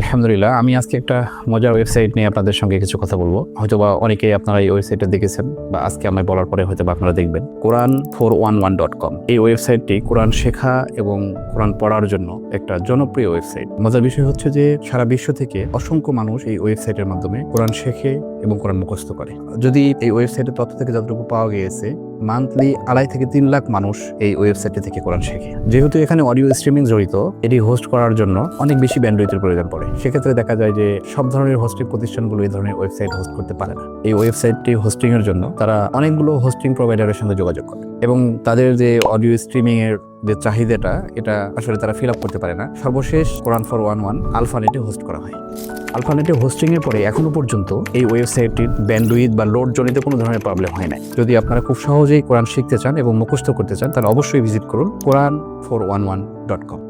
আলহামদুলিল্লাহ, আমি আজকে একটা মজার ওয়েবসাইট নিয়ে আপনাদের সঙ্গে কিছু কথা বলবো। হয়তোবা অনেকেই আপনারা এই ওয়েবসাইটটা দেখেছেন বা আজকে আমি বলার পরে হয়তো আপনারা দেখবেন। Quran411.com এই ওয়েবসাইটটি কোরআন শেখা এবং কোরআন পড়ার জন্য একটা জনপ্রিয় ওয়েবসাইট। মজার বিষয় হচ্ছে যে সারা বিশ্ব থেকে অসংখ্য মানুষ এই ওয়েবসাইটের মাধ্যমে কোরআন শেখে এবং কোরআন মুখস্থ করে। যদি এই ওয়েবসাইটের তথ্য থেকে যতটুকু পাওয়া গিয়েছে, মান্থলি 2.5 থেকে 3 লাখ মানুষ এই ওয়েবসাইটে থেকে কোরআন শেখে। যেহেতু এখানে অডিও স্ট্রিমিং জড়িত, এটি হোস্ট করার জন্য অনেক বেশি ব্যান্ডউইথের প্রয়োজন পড়ে। সেক্ষেত্রে দেখা যায় যে সব ধরনের হোস্টিং প্রতিষ্ঠানগুলো এই ধরনের ওয়েবসাইট হোস্ট করতে পারে না। এই ওয়েবসাইটটি হোস্টিং এর জন্য তারা অনেকগুলো হোস্টিং প্রোভাইডারের সঙ্গে যোগাযোগ করে এবং তাদের যে অডিও স্ট্রিমিং এর যে চাহিদাটা, এটা আসলে তারা ফিল আপ করতে পারে না। সর্বশেষ Quran411 আলফানেটে হোস্ট করা হয়। আলফানেটে হোস্টিং এর পরে এখনো পর্যন্ত এই ওয়েবসাইটটির ব্যান্ডউইথ বা লোড জনিত কোনো ধরনের প্রবলেম হয় না। যদি আপনারা খুব সহজেই কোরআন শিখতে চান এবং মুখস্থ করতে চান, তাহলে অবশ্যই ভিজিট করুন Quran411.com।